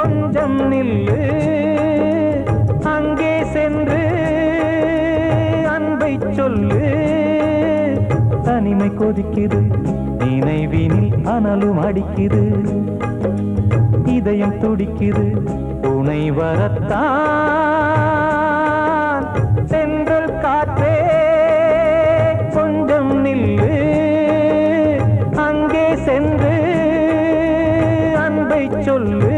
கொஞ்சம் நில்லு அங்கே சென்று அன்பை சொல்லு. தனிமை கொதிக்குது நினைவினில் அனலும் அடிக்குது. இதயம் துடிக்குது துணை வரத்தான். சென்றல் காற்றே கொஞ்சம் நில்லு அங்கே சென்று அன்பை சொல்லு.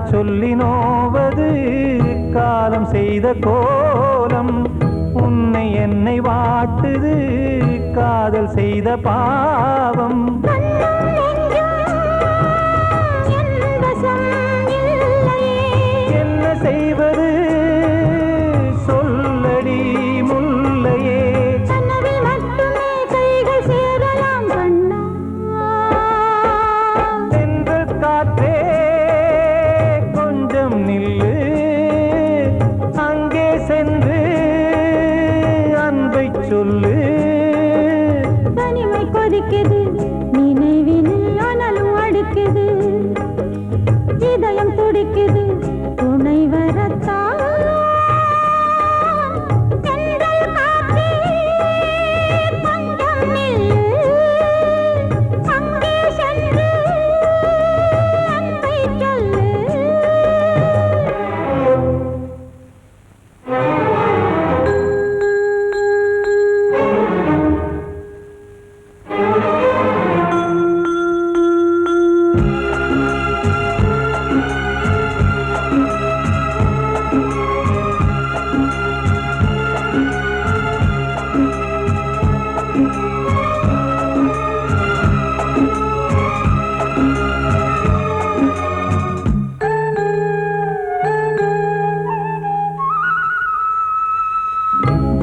சொல்லி நோவது காலம் செய்த கோலம். உன்னை என்னை வாட்டுது காதல் செய்த பாவம். என்ன செய்வது சொல்லடி முல்லையே. சென்றல் காற்றே நில்லு அங்கே சென்று அன்பை சொல்லு. தனிமை கொதிக்குது நினைவினில் அனலும் அடிக்குது. இதயம் துடிக்குது துணை வரத்தான்.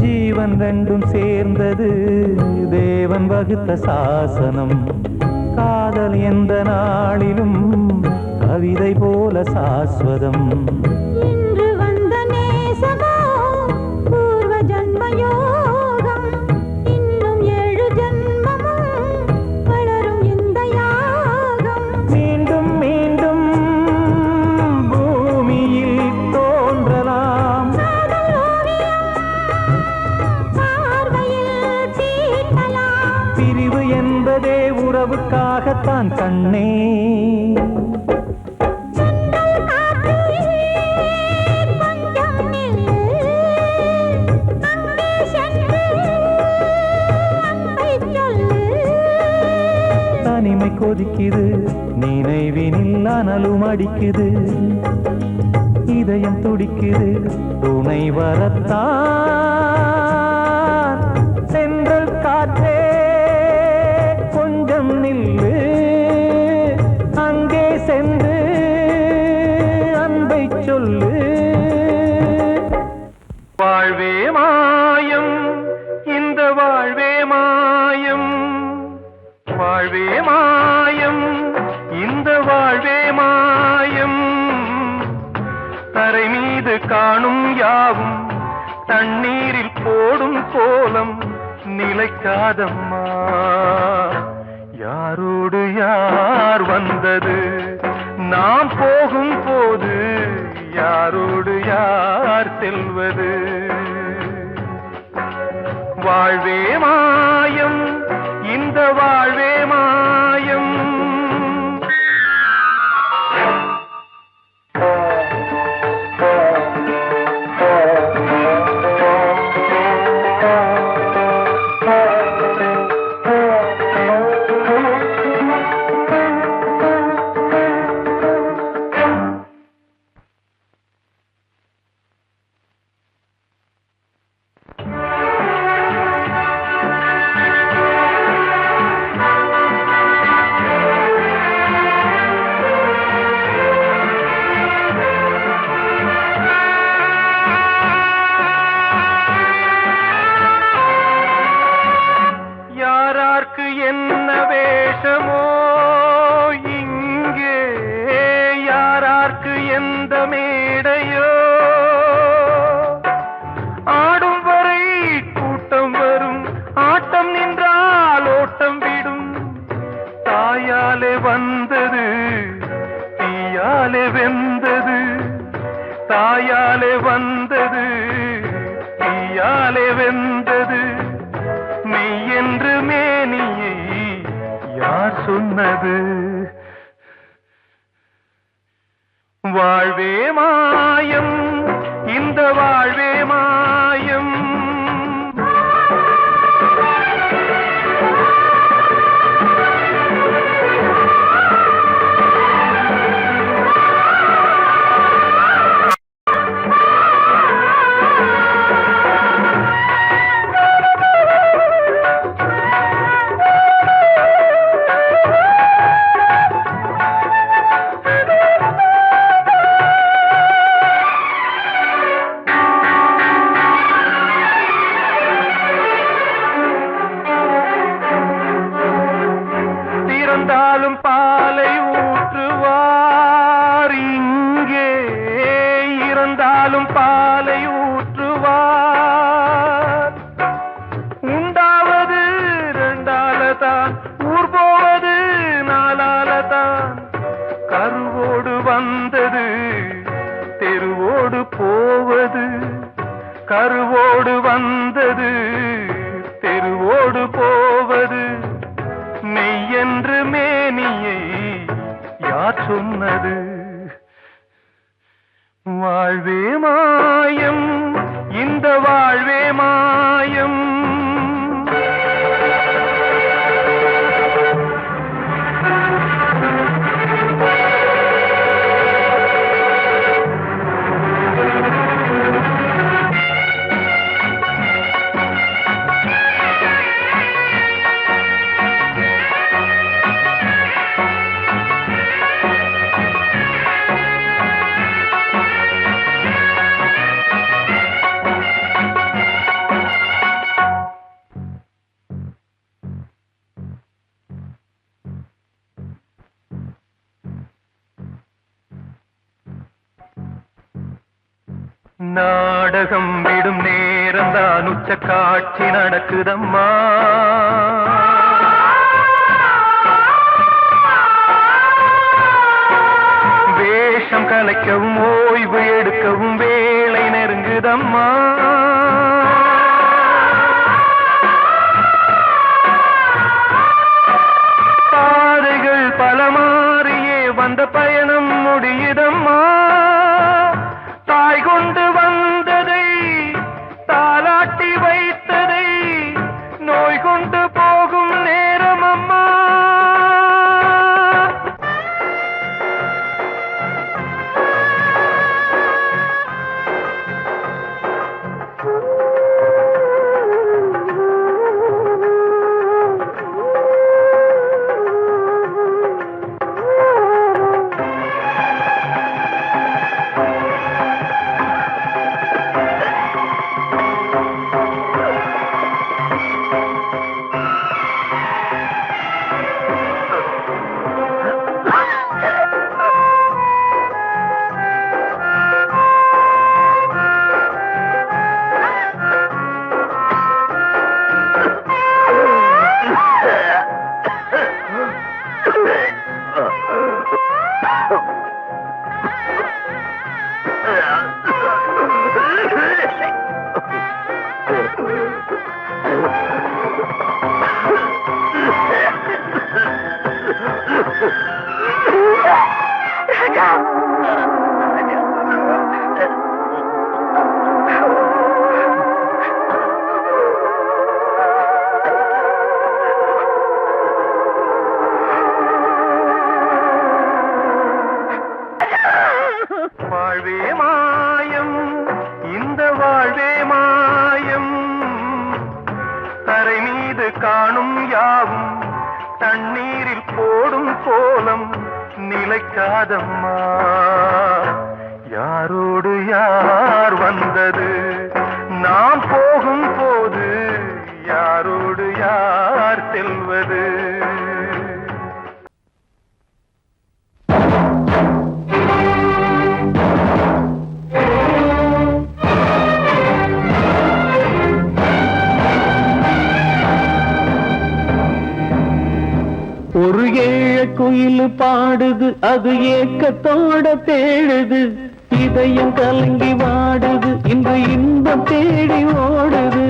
ஜீவன் ரெண்டும் சேர்ந்தது தேவன் வகுத்த சாசனம். காதல் எந்த நாளிலும் கவிதை போல சாஸ்வதம். இன்று வந்த நேசமோ பூர்வ ஜன்மயோகம். இன்னும் 7 ஜன்மமும் வளரும் இந்த யாகம். மீண்டும் மீண்டும் பூமியில் தோன்றலாம். பிரிவு என்பதே உறவுக்காகத்தான் கண்ணே. தனிமை கொதிக்குது நினைவினில் அனலும் அடிக்குது. இதயம் துடிக்குது துணை வரத்தான். சென்றல் காற்றே கொஞ்சம் நில்லு அங்கே சென்று அன்பை சொல்லு. வாழ்வே மாயம் இந்த வாழ்வே மாயம். வாழ்வே மாயம் இந்த வாழ்வே மாயம். தரை மீது காணும் யாவும் தண்ணீரில் போடும் கோலம் நிலைக்காதம்மா. யாரோடு யார் வந்தது நாம் போகும் போது யாரோடு யார் செல்வது. வாழ்வே மாயம் இந்த வாழ்வே மாயம். கண்ணாலே வெந்தது மெய் என்று மேனியை யார் சொன்னது வாழ்வே மாயம் இந்த வாழ்வே மாயம் இறந்தாலும் பாலை ஊற்றுவார் இங்கே இறந்தாலும் பாலை ஊற்றுவார் உண்டாவது ரெண்டாலதான் ஊர் போவது நாலாலதான் கருவோடு வந்தது தெருவோடு போவது கருவோடு வந்தது தெருவோடு போவது மெய் என்று மேனியை யார் சொன்னது வாழ்வே மாயம் இந்த வாழ்வே மாயம் நாடகம் விடும் நேரம்தான் உச்ச காட்சி நடக்குதம்மா வேஷம் கலைக்கவும் ஓய்வு எடுக்கவும் வேளை நெருங்குதம்மா பாதைகள் பல மாறியே வந்த பயணம் முடியுதம்மா தாய் கொண்டு வந்ததை தாலாட்டி வைத்ததை நோய் கொண்டு போகும் நேரம் அம்மா வாழ்வே மாயம் இந்த வாழ்வே மாயம் தரை மீது காணும் யாவும் தண்ணீரில் போடும் கோலம் நிலைக்காதம்மா யாரோடு யார் வந்தது நாம் போகும் போது யாரோடு யார் செல்வது ஒரு ஏழ குயில் பாடுது அது ஏக்கத்தோட தேடுது இதயம் கலங்கி வாடுது இன்று இன்பம் தேடி ஓடுது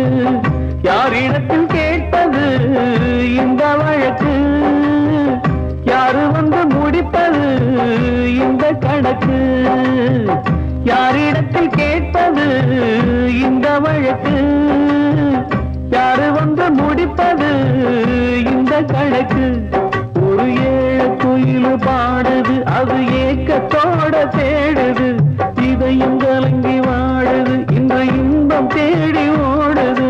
யாரிடத்தில் கேட்பது இந்த வழக்கு? யாரு வந்து முடிப்பது இந்த கணக்கு? ஒரு ஏழு குயில் பாடுது, அது ஏக்கத்தோட தேடுது, இதையும் கலங்கி வாடுது, இந்த இன்பம் தேடி ஓடுது.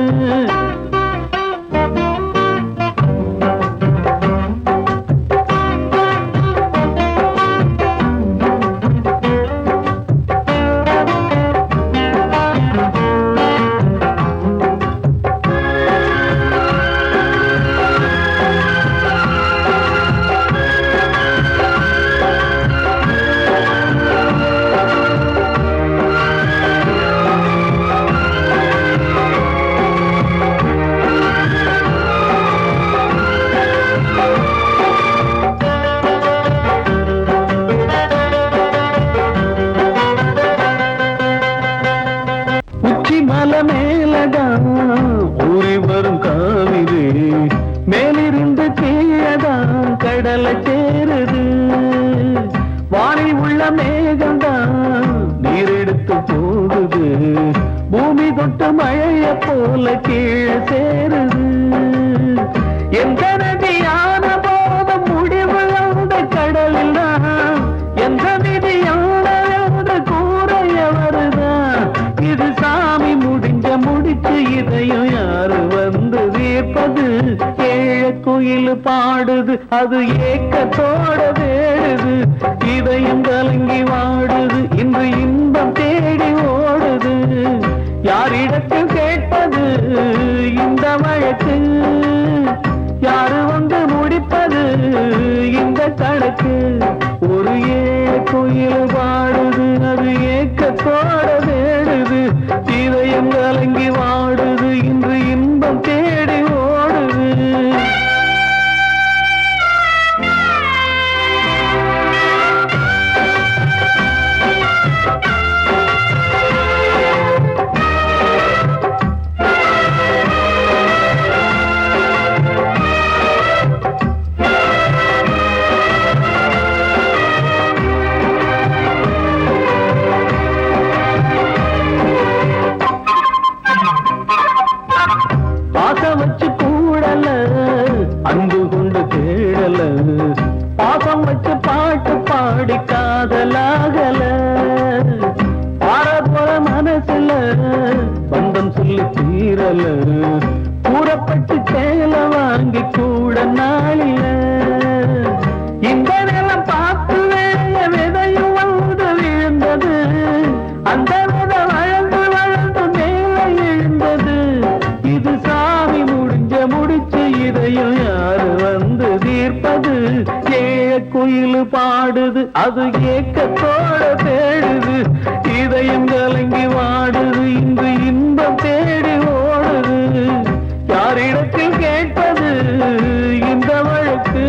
மலை மேலதான் ஊறி வரும் காவிரி, மேலிருந்து கீழதான் கடலை சேருது. வானில் உள்ள மேகம்தான் நீரெடுத்து போகுது, பூமி தொட்டு மழைய போல கீழே சேருது. எந்த நதியான போதும் முடிவு அந்த கடலில் தான், எந்த விதியான கூறைய வருதான். இது சாமி முடிச்சு இதையும் யாரு வந்து தீர்ப்பது? ஏழ குயில் பாடுது, அது ஏக்கத்தோட வேடுது, இதையும் கலங்கி வாடுது, இன்று இன்பம் தேடி ஓடுது. யாரிடத்தில் கேட்பது இந்த வழக்கு? யாரு வந்து முடிப்பது இந்த கணக்கு? ஒரு ஏழு குயில் பாடுது, அது ஏக்கத்தோட வேடுது, இதயம் கலங்கி வாடுது, இன்று இன்பம் தேடி ஓடுது. வச்சு கூடல, அன்பு கொண்டு தேடல, பாசம் வச்சு பாட்டு பாடி காதலாகல. பாரபோல மனசுல பந்தம் சொல்லி தீரல, கூறப்பட்டு சேல வாங்கி கூட நாளில. இந்த நிலம் பார்த்து விதையும் வந்து விழுந்தது, அந்த விதை வளர்ந்து வளர்ந்து மேலே எழுந்தது. இது சாமி முடிச்சு இதையும் யாரு வந்து தீர்ப்பது? ஏழ குயில் பாடுது, அது ஏக்கத்தோட தேடுது, இதயம் கலங்கி வாடுது, இன்று இன்பம் தேடி ஓடுது. யாரிடத்தில் கேட்பது இந்த வழக்கு?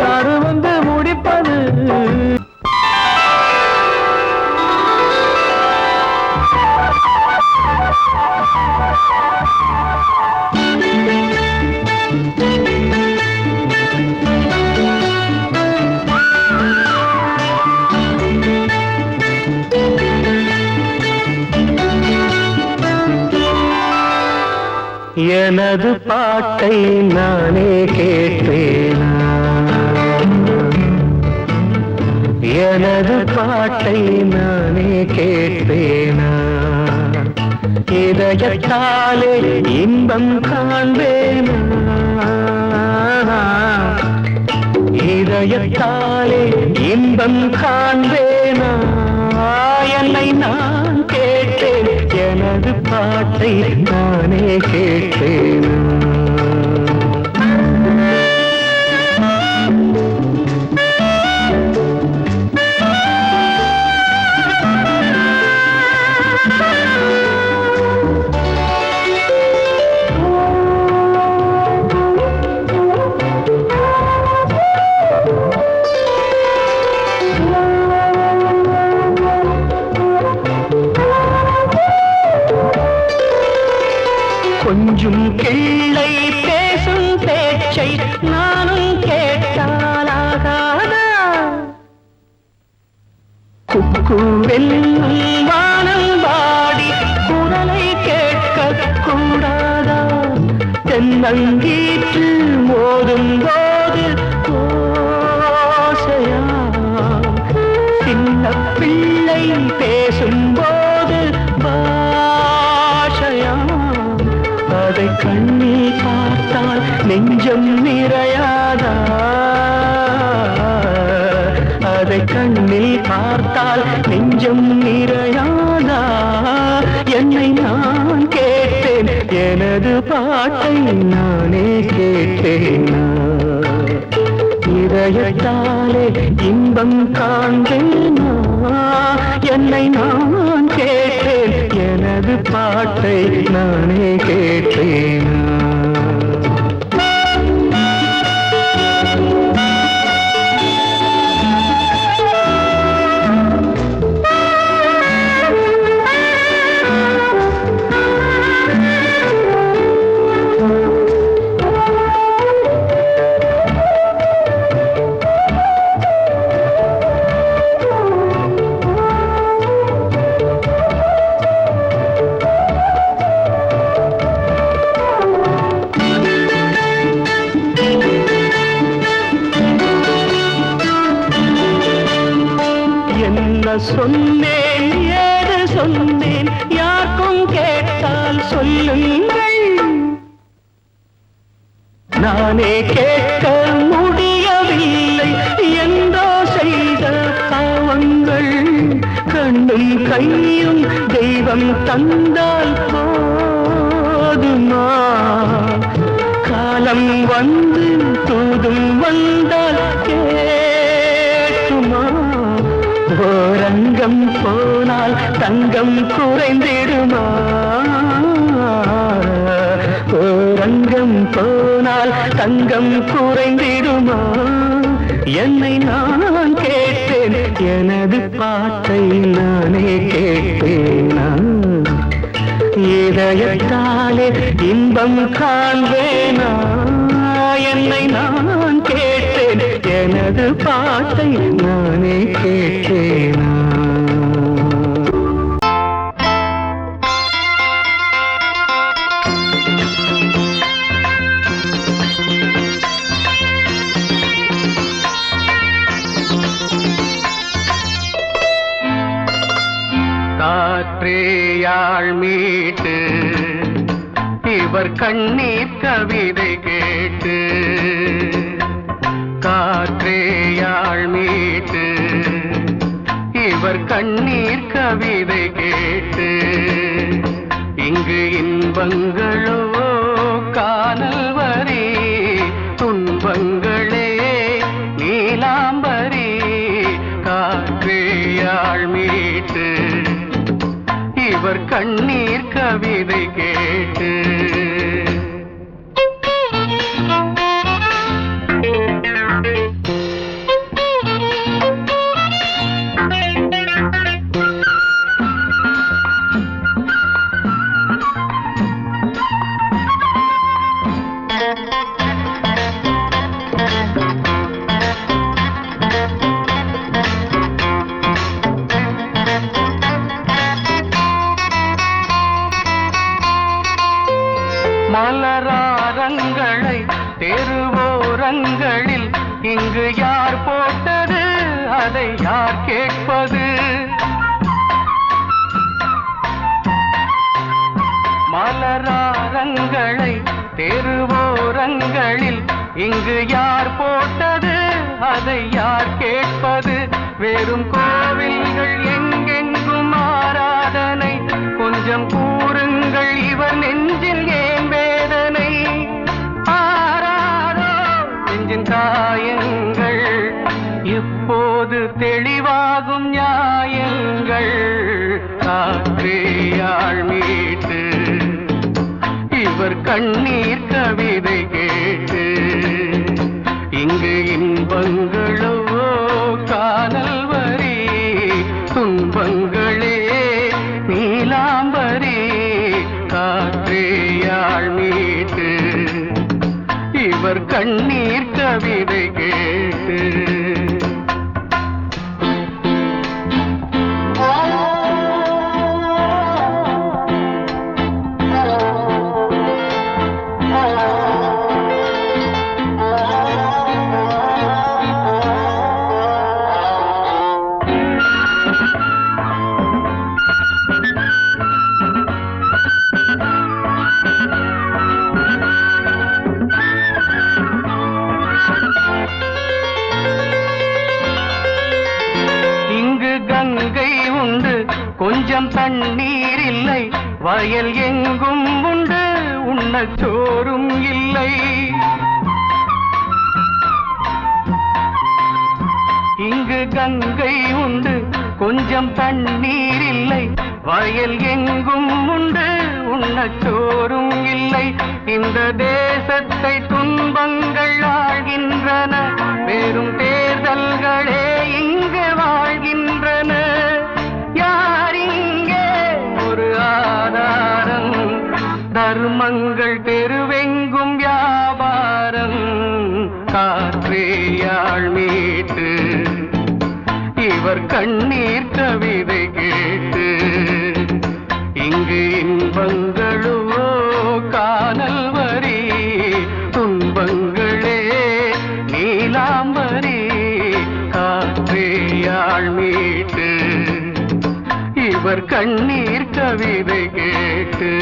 யாரு வந்து முடிப்பது? எனது பாட்டை நானே கேட்பேனா? எனது பாட்டை நானே கேட்பேனா? இதயத்தாலே இன்பம் காண்பேனா? இதயத்தாலே இன்பம் காண்பேனா? என்னை நான் கேட்டேன், எனது பாட்டை நானே கேட்டேனா? கொஞ்சம் கிள்ளை பேசும் பேச்சை நானும் கேட்டாலாகாதா? கூவெல்லும் வானம் வாடி குரலை கேட்க கூடாதா? தென்னங்கீற்று மோதும் போது ஓசையா? சின்ன பிள்ளை பேசும்போது பாஷையா? அதை கண்ணில் பார்த்தால் நெஞ்சம் நிறையாதா? அதை கண்ணில் பார்த்தால் நெஞ்சம் நிறையாதா? என்னை நான் கேட்டேன், எனது பாட்டை நானே கேட்டேனா? இதயத்தாலே இன்பம் காண்பேனா? என்னை நான் கேட்டேன், எனது பாட்டை நானே கேட்டேனா? சொன்னேன், ஏது சொன்னேன், யாருக்கும் கேட்டால் சொல்லுங்கள். நானே கேட்க முடியவில்லை என்றோ செய்த பாவங்கள். கண்ணும் கையும் தெய்வம் தந்தால் போதுமா? காலம் வந்து தூதும் வந்தால் கேட்டுமா? ஓரங்கம் போனால் தங்கம் குறைந்திடுமா? ஓரங்கம் போனால் தங்கம் குறைந்திடுமா? என்னை நான் கேட்டேன், எனது பாட்டை நானே கேட்டேனா? இதயத்தாலே இன்பம் காண்பேனா? என்னை நான் கேட்டேன், எனது பாட்டை நானே கேட்டேனா? காற்றேயாழ் மீட்டு இவர் கண்ணீர் கவிதை கேட்டு. காற்றேயாழ் மீட்டு இவர் கண்ணீர் கவிதை கேட்டு. இங்கு இன்பங்களோ காணல் வரி, துன்பங்களே நீலாம்பரி. காற்றேயாழ் மீட்டு இவர் கண்ணீர் கவிதை கேட்டு. மலராரங்களை தெருவோரங்களில் இங்கு யார் போட்டது, அதை யார் கேட்பது? மலராரங்களை தெருவோரங்களில் இங்கு யார் போட்டது, அதை யார் கேட்பது? வெறும் கோவில்கள் எங்கெங்கும் ஆராதனை, கொஞ்சம் கூறுங்கள் இவர் நெஞ்சில் ஏன் வேதனை? ஆராரோ நெஞ்சின் காயங்கள், எப்போது தெளிவாகும் நியாயங்கள்? காற்றேயாழ் மீட்டு இவர் கண்ணீர் கவிதை கேட்டு. இங்கு இன்பங்களோ காணல் வரி, துன்பங்களே நீலாம்பரி. காற்றேயாழ் மீட்டு இவர் கண்ணீர் கவிதை கேட்டு. தண்ணீர் இல்லை, வயல் எங்கும் உண்டு உண்ணச் சோறும் இல்லை. இங்கு கங்கை உண்டு, கொஞ்சம் தண்ணீர் இல்லை, வயல் எங்கும் உண்டு உண்ணச் சோறும் இல்லை. இந்த தேசத்தை துன்பங்கள் ஆழ்கின்றன, வெறும் தேர்தல்களே இங்கு வாழ்கின்றன. யார் இங்கே ஒரு ஆதாரம்? தர்மங்கள் தெருவெங்கும் வியாபாரம். காற்றேயாள் மீட்டு இவர் கண்ணீர் கவிதை கேட்டு, இங்கு இன்பங்களோ காணல் வரி, துன்பங்களே நீலாம்பரி. காற்றேயாள் மீட்டு இவர் கண்ணீர் கவிதை கேட்டு.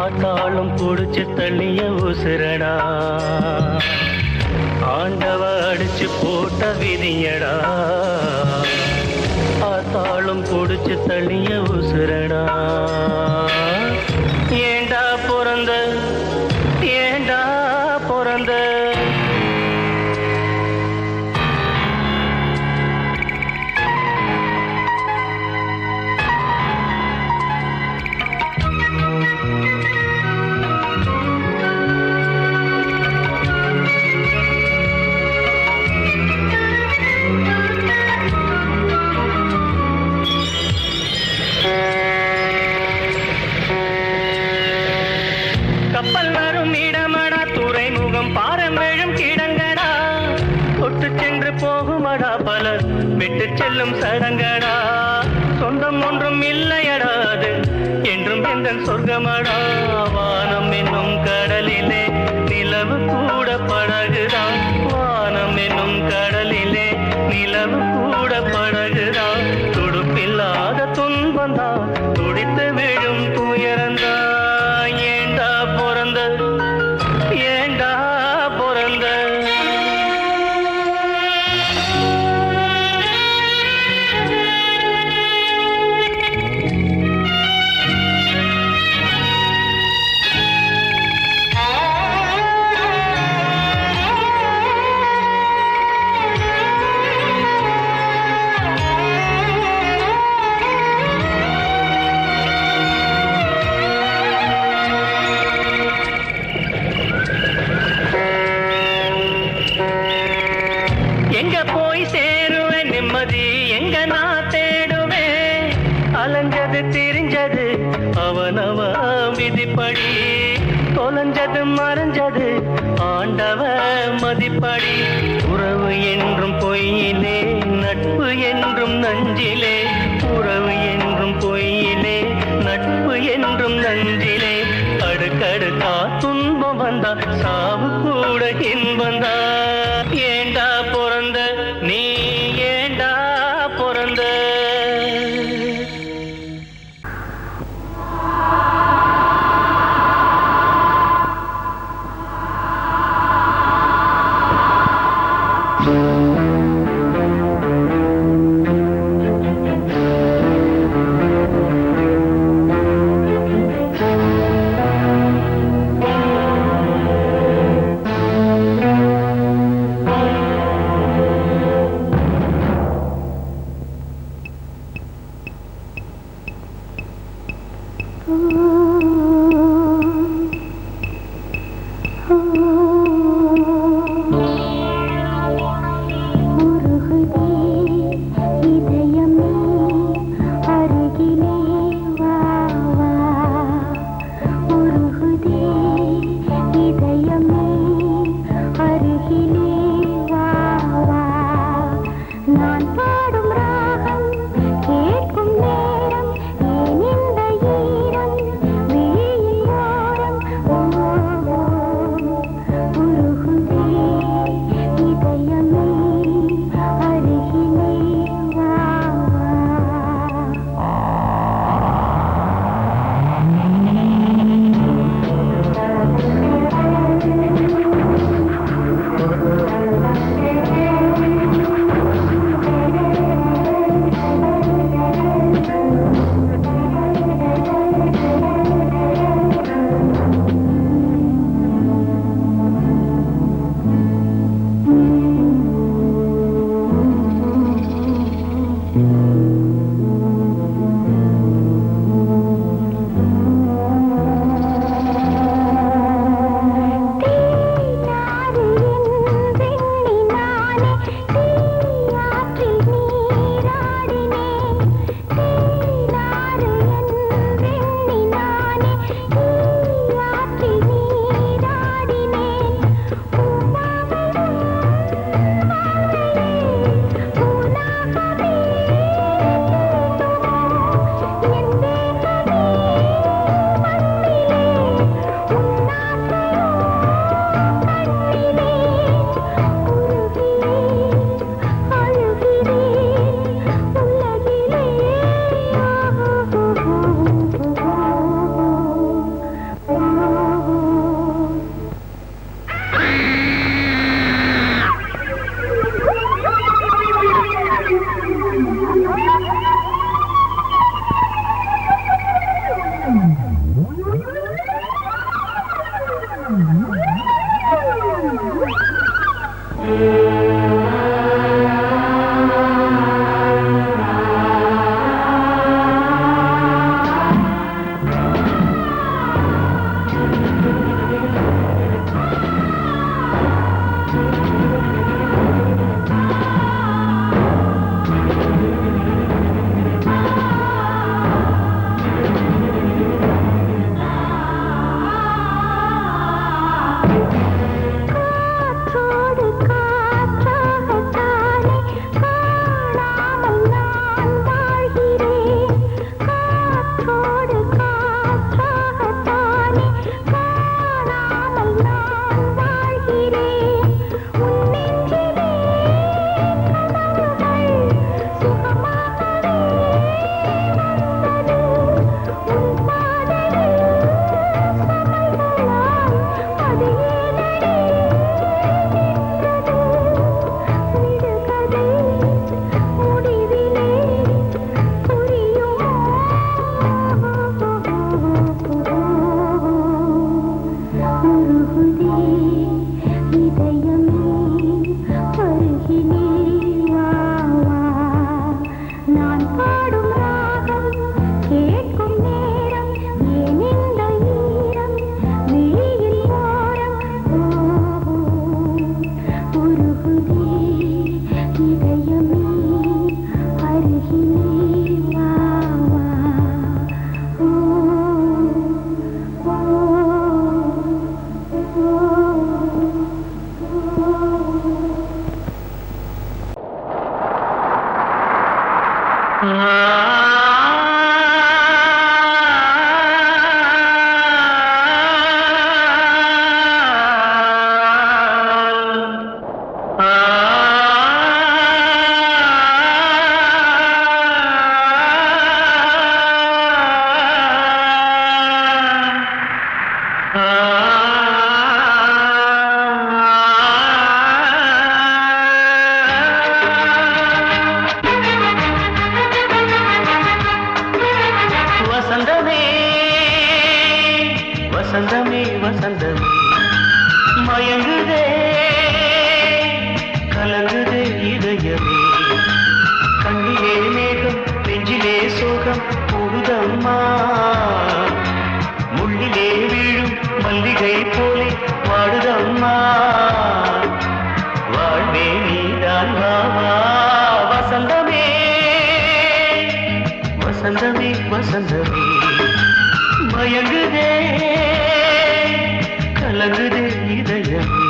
ஆத்தாளும் புடிச்சு தள்ளிய உசுரடா, ஆண்டவ அடிச்சு போட்ட விதியடா. ஆத்தாளும் புடிச்சு தள்ளிய உசுரடா. ஏண்டா பிறந்த, ஏண்டா பிறந்த. கப்பல் வரும் இடமடா, துறைமுகம் பாரம்பெழும் கிடங்கடா. தொட்டு சென்று போகுமடா பலர் விட்டு செல்லும் சடங்கடா. சொந்தம் ஒன்றும் இல்லையடா, அது என்றும் எந்த சொர்க்கமடா. வானம் என்னும் கடலிலே நிலவு கூட படகுதான். வானம் என்னும் கடலிலே நிலவு கூட படகுதான். துடுப்பில்லாத துன்பந்தான், துடித்து விழும் துயரந்தான். ஏண்டா பிறந்த, ஏண்டா பிறந்த. எங்க போய் சேருவேன் நிம்மதி, எங்க நான் தேடுவேன். அலைஞ்சது திரிஞ்சது அவனவ விதிப்படி, தொலைஞ்சது மறைஞ்சது ஆண்டவ மதிப்படி. உறவு என்றும் பொய்யிலே, நட்பு என்றும் நஞ்சிலே. உறவு என்றும் பொய்யிலே, நட்பு என்றும் நஞ்சிலே. அடுக்கடுக்கா துன்பம் வந்தா, சாவு கூட இன்பந்தா. ஏண்டா பிறந்த, நீ ஏண்டா பிறந்த. வசந்தமே வசந்தமே மயங்குதே கலங்குதே இதயமே கண்ணிலே மேகம் நெஞ்சிலே சோகம் கூடுதம்மா முள்ளிலே வீழும் மல்லிகை போலே வாடுதம்மா வாழ்வே நீதான் வாவா வசந்தமே வசந்தமே வசந்தமே மயங்குதே கலங்குதே இதயமே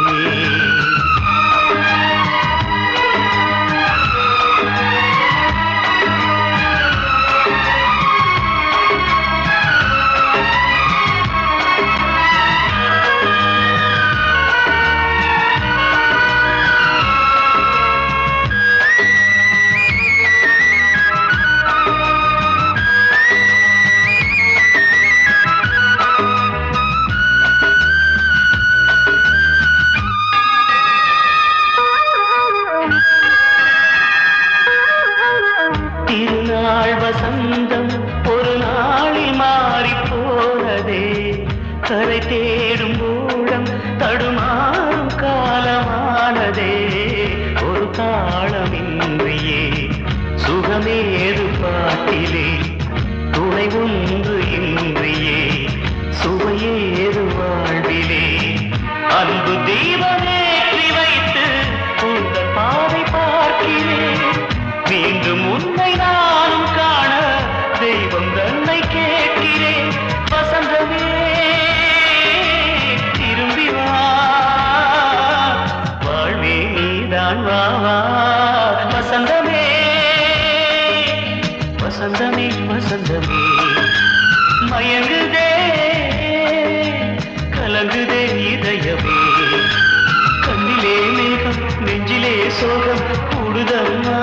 வசந்தம் ஒரு நாளில் மாறி போனதே கரை தேடும் ஊழம் தடுமாறும் காலமானதே ஒரு தாளமின்றியே சுகம் சுகமேது பாட்டிலே துணை ஒன்று இன்றியே சுவையேது வாழ்விலே அன்பு தீபமேற்றி வைத்து உங்கள் பாதை பார்க்கிறேன் மீண்டும் உன்னை நானும் காண தெய்வம் தன்னை கேட்கிறேன் வசந்தமே திரும்பி வா வாழ்வே நீதான் வா வா வசந்தமே வசந்தமே வசந்தமே மயங்குதே கலங்குதே இதயமே கண்ணிலே மேகம் நெஞ்சிலே சோகம் கூடுதம்மா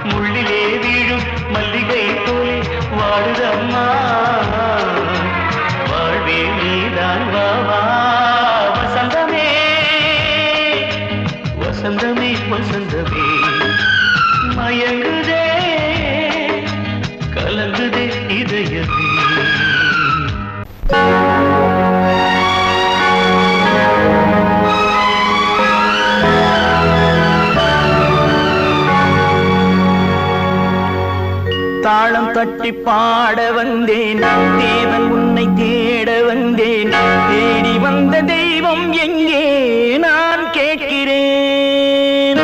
முள்ளிலே வீழும் மல்லிகை போலே வாடுதம்மா வாழ்வே நீதான் வா வா வசந்தமே வசந்தமே வசந்தமே மயங்குதே கலங்குதே இதயமே தாளம் தட்டி பாட வந்தேன் தேவன் உன்னை தேட வந்தேன் தேடி வந்த தெய்வம் எங்கே நான் கேட்கிறேன்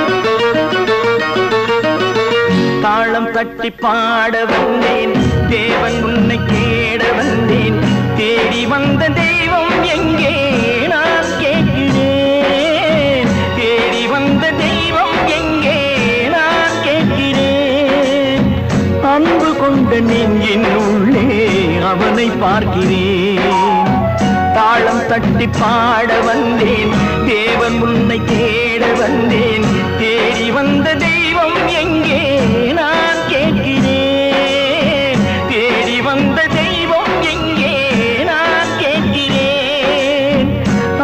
தாளம் தட்டி பாட வந்தேன் தேவன் உன்னை தேட வந்தேன் தேடி வந்த தெய்வம் எங்கே நான் கேட்கிறேன் தேடி வந்த தெய்வம் எங்கே நான் கேட்கிறேன் அன்பு கொண்ட நெஞ்சின் உள்ளே அவனை பார்க்கிறேன் தாளம் தட்டி பாட வந்தேன் தேவன் உன்னை தேட வந்தேன் தேடி வந்த தெய்வம் எங்கே நான் கேட்கிறேன் தேடி வந்த தெய்வம் எங்கே நான் கேட்கிறேன்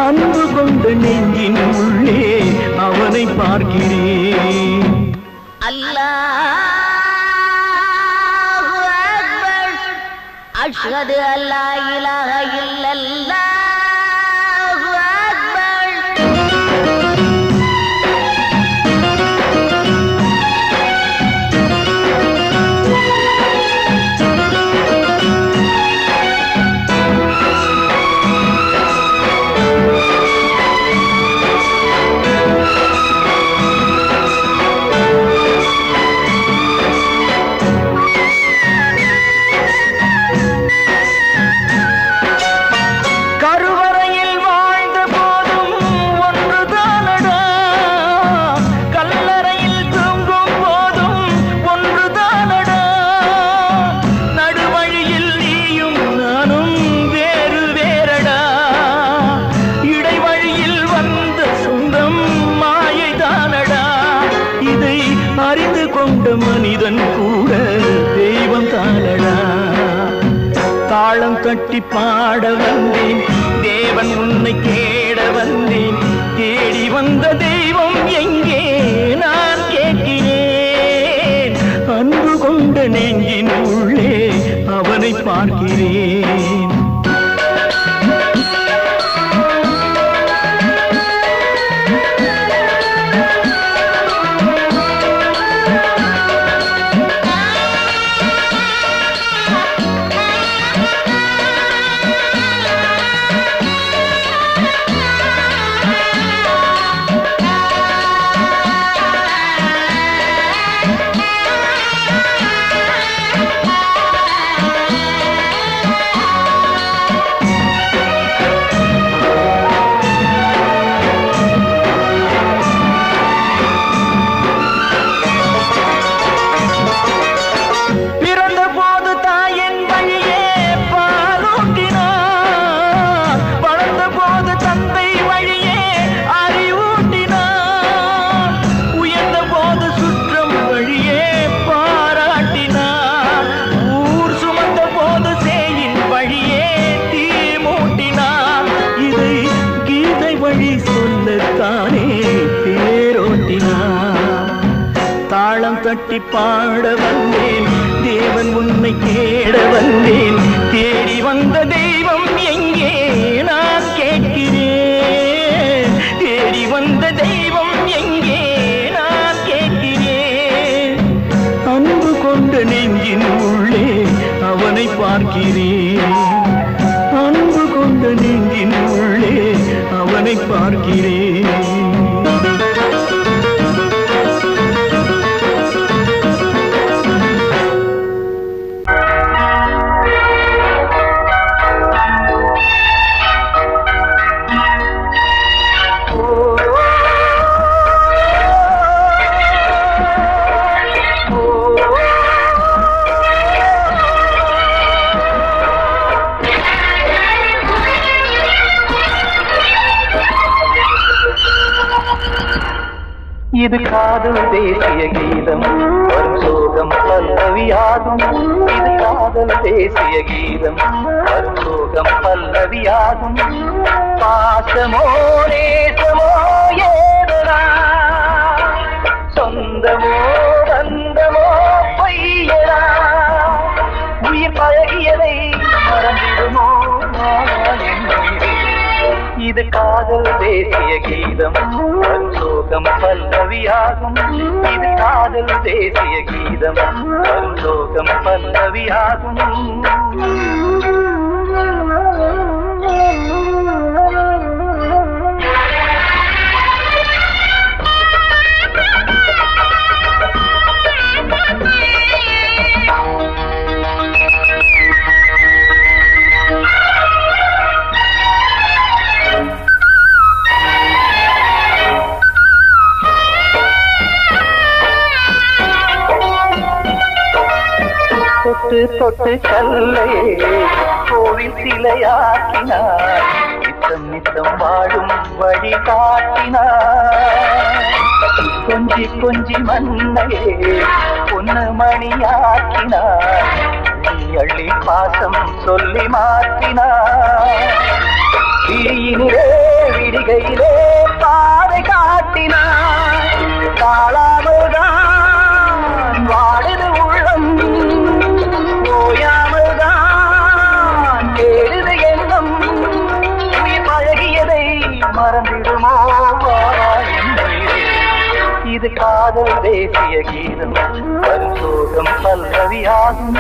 அன்பு கொண்ட நெஞ்சின் உள்ளே அவனை பார்க்கிறேன் அல்லாஹ் أشهد أن لا إله إلا الله أكبر மனிதன் கூட தெய்வம் தானடா தாளம் தட்டி பாட வந்தேன் தேவன் உன்னை தேட வந்தேன் தேடி வந்த தெய்வம் எங்கே நான் கேட்கிறேன் அன்பு கொண்ட நெஞ்சின் உள்ளே அவனை பார்க்கிறேன் தட்டி பாட வந்தேன் தேவன் உன்னை தேட வந்தேன் தேடி வந்த தெய்வம் எங்கே நான் கேட்கிறேன் தேடி வந்த தெய்வம் எங்கே நான் கேட்கிறேன் நெஞ்சின் உள்ளே அவனை பார்க்கிறேன். அன்பு கொண்ட நெஞ்சின் உள்ளே அவனை பார்க்கிறேன். இது காதல் தேசிய கீதம் வரும் சோகம் பல்லவியாகும். இது காதல் தேசிய கீதம் வரும் சோகம் பல்லவியாகும். பாசமோ நேசமோ ஏதனா சொந்தமோ பந்தமோ பொய்யனா உயிர் பழகியதை மறந்திடுமோ இது காதல் தேசிய கீதம் வரும் சோகம் பல்லவியாகும். இது காதல் தேசிய கீதம் வரும் சோகம் பல்லவியாகும். தொட்டு தொட்டு கல்லையே கோவில் சிலையாக்கினார். நித்தம் நித்தம் வாழும் வழி காட்டினார். கொஞ்சி கொஞ்சி மண்ணையே பொன்னு மணியாக்கினார். அள்ளி பாசம் சொல்லி மாற்றினார். விழியினிலே விடிகையிலே பாதை காட்டினார். தாழாமல்தான் வாடுது உள்ளம் ஓயாமல்தான் கேடுது எண்ணம். உயிர் பழகியதை மறந்திடுமோ இது காதல் தேசிய கீதம் வரும் சோகம் பல்லவியாகும்.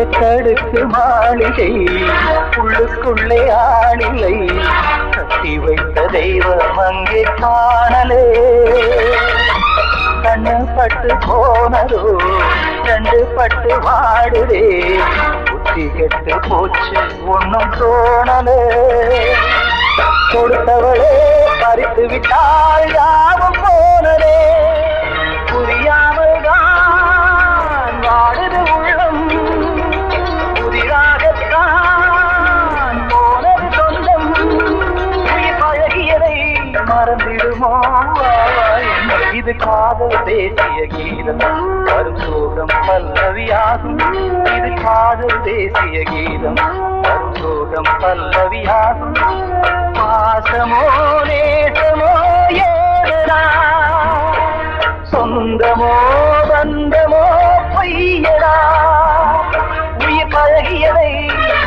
எட்டடுக்கு மாளிகை உள்ளுக்குள்ளே ஆளில்லை. கட்டி வைத்த தெய்வம் அங்கே காணலே. கண்ணு பட்டு போனதோ ரெண்டு பட்டு வாடுதே. புத்தி கெட்டு போச்சு ஒன்னும் தோணலே. கொடுத்தவளே பறித்து விட்டால் யாவும் போனதே. புரியாமல் தான் வாடுது உள்ளம். புதிராகத்தான் போனது சொந்தம். உயிர் பழகியதை மறந்திடுமோ இது காதல் தேசிய கீதம் வரும் சோகம் பல்லவியாகும். இது காதல் தேசிய கீதம் வரும் சோகம் பல்லவியாகும். பாசமோ நேசமோ ஏதனா சொந்தமோ பந்தமோ பொய்யடா உயிர் பழகியதை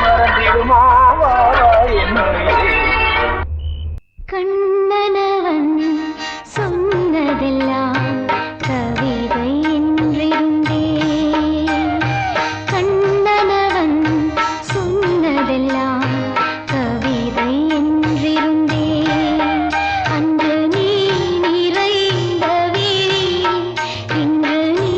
மறந்திடுமோ கண்ணனவன் சொன்னதெல்லாம் கவிதை என்றிருந்தே. கண்ணனவன் சொன்னதெல்லாம் கவிதை என்றிருந்தே. அன்று நீ நிறைந்த வீரில் இன்று நீ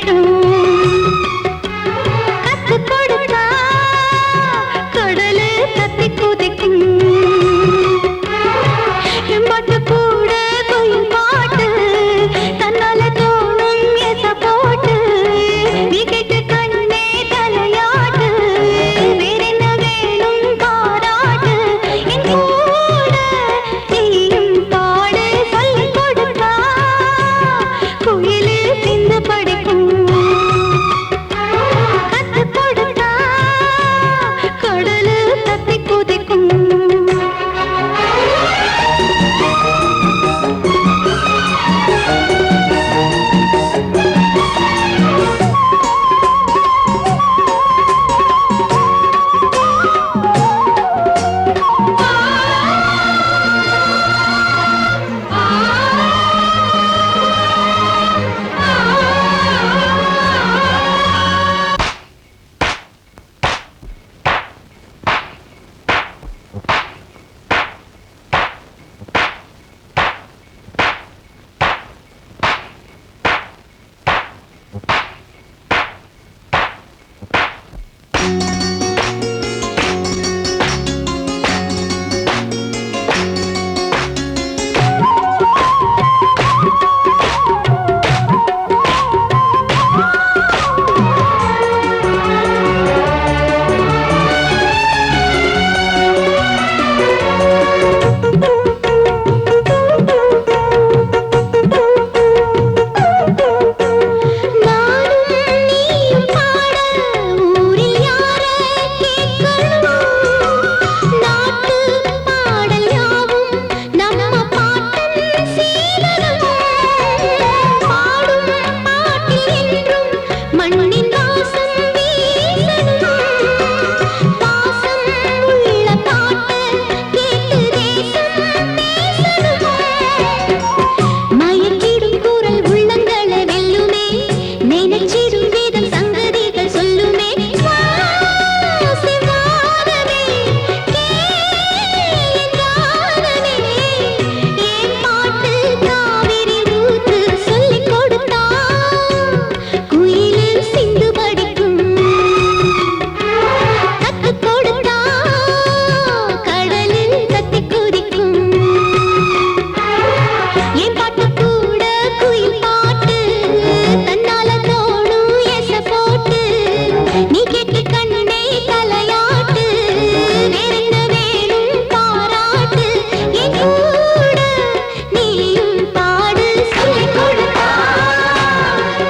படிக்கும் கத்து கொடுத்தா கடலு தத்தி குதிக்கும் பாட்டு கூட கோயில் பாட்டு தன்னால தோணும் எச போட்டு நீ கேட்டு கண்ணே தலையாட்டு வேறென்ன வேணும் பாராட்டு என் கூட நீயும் பாடு சொல்லிக் கொடுத்தா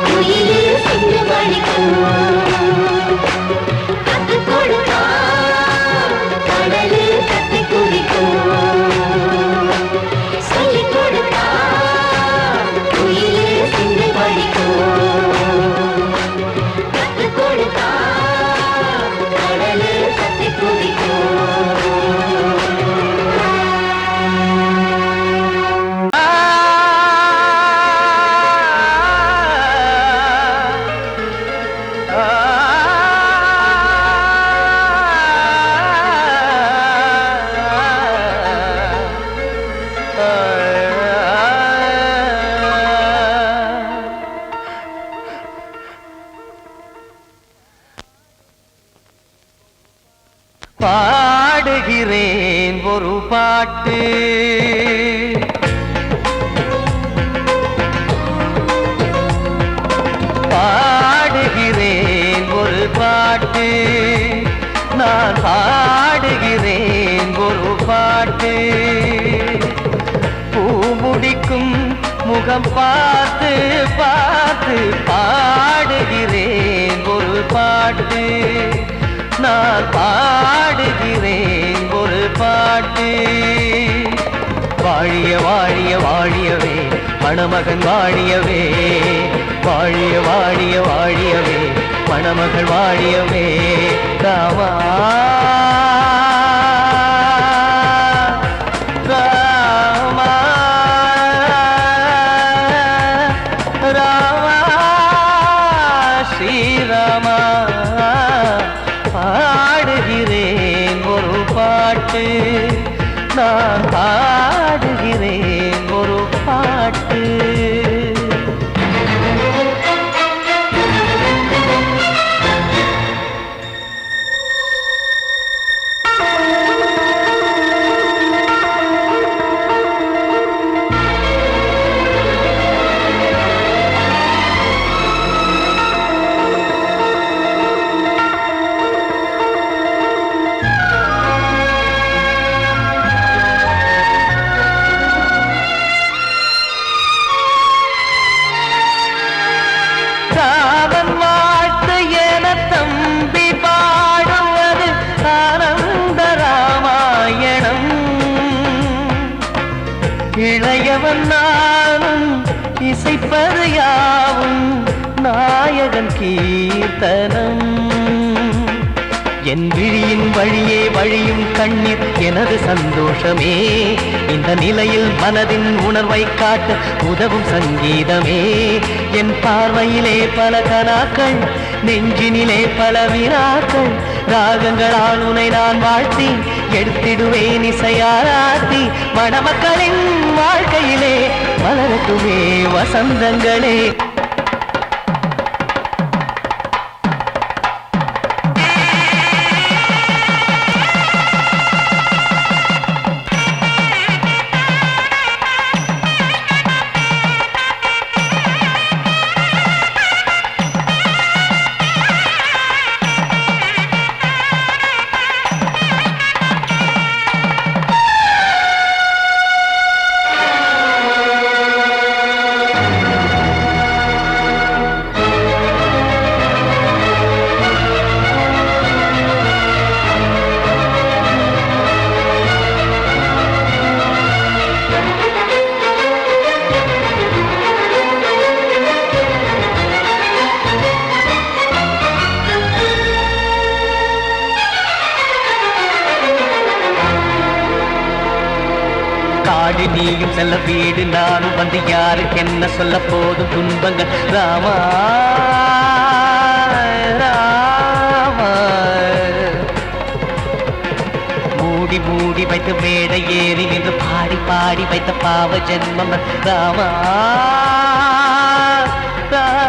கோயிலு சிந்து படிக்கும் கத்து கொடுத்தா கடலு தத்தி குதிக்கும் பாடுகிறேன் ஒரு பாட்டு பாடுகிறேன் ஒரு பாட்டு நான் பாடுகிறேன் ஒரு பாட்டு பூ முடிக்கும் முகம் பார்த்து பார்த்து பாடுகிறேன் ஒரு பாட்டு நான் பாடுகிறேன் ஒரு பாட்டு வாழிய வாழிய வாழியவே மணமகன் வாழியவே வாழிய வாழிய வாழியவே மணமகள் வாழியவே ராமா ராமா ராமா ஸ்ரீராமா பாடுகிறேன் ஒரு பாட்டு நான் பாடுகிறேன் ஒரு பாட்டு இளையவன் நானும் இசைப்பது யாவும் நாயகன் கீர்த்தனம் என் விழியின் வழியே வழியும் கண்ணீர் எனது சந்தோஷமே இந்த நிலையில் மனதின் உணர்வை காட்ட உதவும் சங்கீதமே என் பார்வையிலே பல கனாக்கள் நெஞ்சினிலே பல வினாக்கள் ராகங்களால் உனை நான் வாழ்த்தி எடுத்திடுவேன் இசையாராத்தி மணமக்களின் வாழ்க்கையிலே மலரட்டுமே வசந்தங்களே காடு நீயும் செல்ல வீடு நானும் வந்து யாருக்கு என்ன சொல்ல போதும் துன்பங்கள் ராமா ராமா மூடி மூடி வைத்து மேடை ஏறி நின்று பாடி பாடி வைத்த பாவ ஜென்மம் ராமா ராமா